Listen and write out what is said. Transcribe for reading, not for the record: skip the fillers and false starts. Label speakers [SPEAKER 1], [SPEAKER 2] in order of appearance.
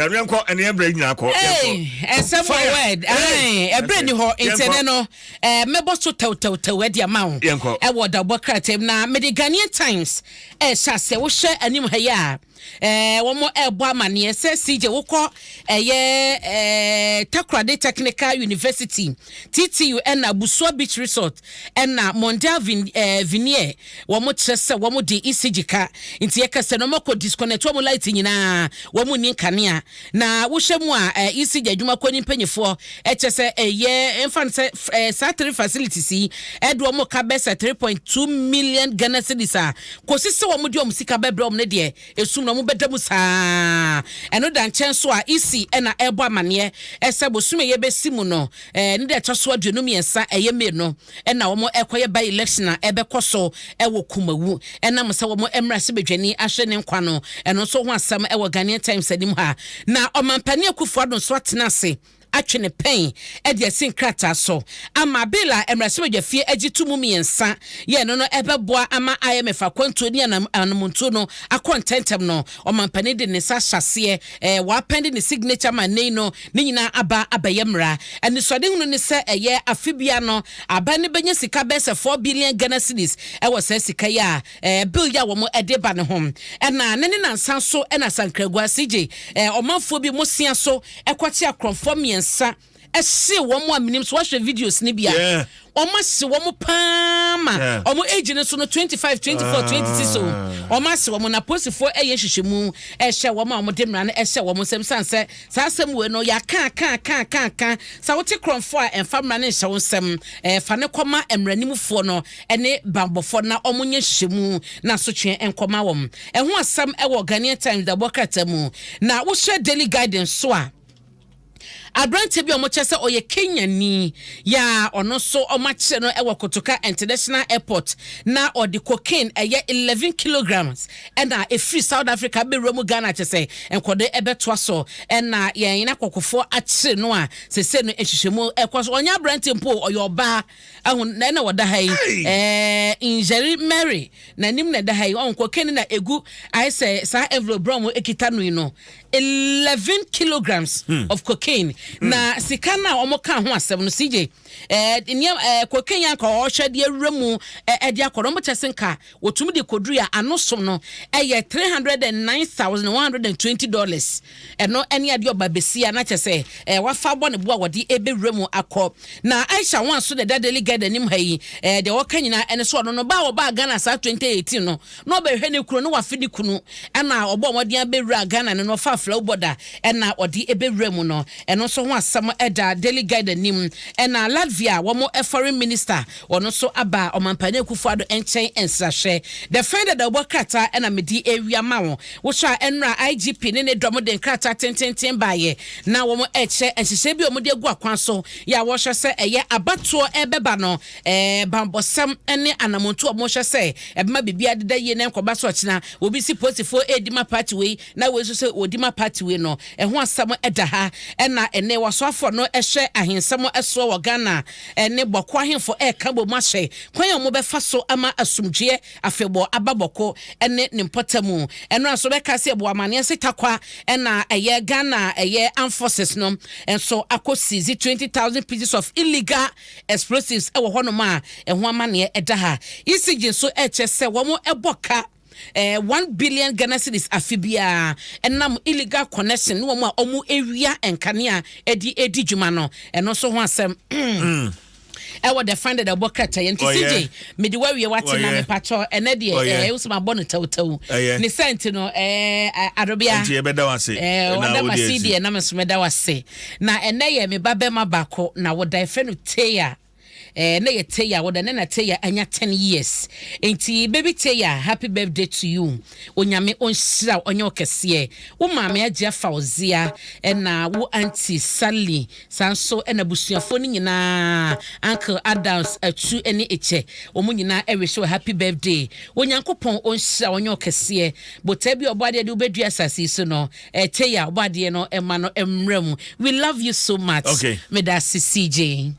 [SPEAKER 1] Yanko and the brain yako.
[SPEAKER 2] And some word, a brain ho inteno, mebo so to where the amount.
[SPEAKER 1] Yanko,
[SPEAKER 2] I would a work at him now, Mediganian Times, Sase, will share a new hair. One more Airborne says CJ Woko, Takrade Technical University, TTU, and Busua Beach Resort, and Mondale Vinier, one more Chester, one more de ECGK, into Yaka Senomoko disconnect one more lighting in a woman in Kania. Now, Wushamwa, ECG, Jumakoni Penny for HSA, a year infant Saturday facility, Edwamo Cabesa 3.2 million Ghana cedis. Cosissa Wamudium Sikabe Brom Nedia, a soon no better musa eno dan chenso a isi na ebo amane esebo sume ye be simuno nde toso aduonu miensa eye me no na wo mo ekoye by election a ebe koso ewo kumawu na mo se wo mo emra se bedwani ahwe ne nkwa no eno so ho asam ewo Ghanaian Times anim ha na omampani akufo adon so atena se atwene pen e de sin krata so ama bela emrase bedwafie agitu mu miensa ye no no ebeboa ama IMF akwantu ni anamuntu no akontentem no omampani de ne sa hyase wa pende ne signature man nei no ni nyina aba abayemra eni sode hunu ne se eye afibia no aba ne benya sika bese 4 billion Ghana cedis e wo se sika ya bill ya wo mo edeba ne hom na ne nansan so na sankragua CJ omanfo bi mo sia so ekwati akronfo sa ese wo mo aminim so watch videos ni bia o ma se wo mo pama o mo age ne so no 25 24 26 so o ma se wo mo na posifo eye hwehwemu ehye wo ma mo demra na ehye wo mo sem sanse sa asem we no ya kan sa wote kronfo a enfamra ne hye wo sem fa ne koma emranimfo no ene bambofo na o mo nye hwehwemu na so twen enkoma wo ho asam e wo Ghanaian Times da bokatamu na wo share daily guidance so a Abrante bi omochese oye Kenya ni ya ono so omache no ewo Kotoka International Airport na odi cocaine eye 11 kilograms na a free South Africa be romu Ghana chese enkode ebeto so na ye ina kokofo ache no a sese no ehwehwemu ekwaso onya Abrante mpo oye oba ahun na woda hai injury Mary na nim na da hai on cocaine na egu I say sa envelope bromo ekita no 11 kilograms of cocaine na sikana omoka ho asem no CJ cocaine yanka ohwe de awremu de akodo mo chesenka wotum de koduru ya anosom no $309,120 eno ene ade obabesia na chese wafa bo ne bo a wode ebewremu akọ na Aisha wan so de daily guide anim hayi de wokanyina ene so no ba wo ba Ghana sa 2018 no no be hwe ne kunu no wafidi kunu na obo modin abewura Ghana no fa flow border na odi ebewremu no eno so ho asam eda daily guide anim na Latvia wo mo foreign minister ono so aba omampane kufuado enchen ensahwe the friend that obokata na medi area mawo wo sha enra IGP ne domo de krata tenten baye na wo mo eche enhyehyɛ bi omode agu akwan so ya wo hwɛ sɛ eye abato ebeba no bambosam ne anamonto mo hwɛ sɛ ebema bibia deda ye ne nkoba so kyena obi si posifo edima party we na we so sɛ odima party we no ɛho asam ɛda ha ɛna ene wasoafo no ɛhwɛ ahensam ɛso wɔ Ghana ne bɔkɔ ahemfo kabo mahye kwan mo befa so ama asumdwe afebo ababɔkɔ ne nimpotamu ɛno aso bɛka se bo amane setakwa na ɛyɛ Ghana ɛyɛ armed forces no enso akosizi 20,000 pieces of illegal explosives ɛwɔ hɔ no ma ɛho amane ɛda ha ECG so ɛkyɛ sɛ wo mo ɛbɔka 1 billion Ghana cedis afibia enam illegal connection no mo a omu ewia enkanea edi dwuma no eno so ho asem ewo the find the bokata yenti CJ me di wawie wate na me pacho ene de usuma bono tawtaw ni sent no adobia enti e beda wase na wo de na me someda wase na ene ye me babema bako na wo da fe no teya na ye teya wo da na teya anya 10 years enti baby teya happy birthday to you onyame onhyira onye okese wo maame agye fauzia na wo auntie Sally sanso na busuafo ni nyina uncle Adams atu ene eche omu nyina ewehwe happy birthday onyankopon onhyira onye okese bota bi obade de obedua asase so no teya obade no ema no emrem we love you so much
[SPEAKER 1] okay.
[SPEAKER 2] Medasi CJ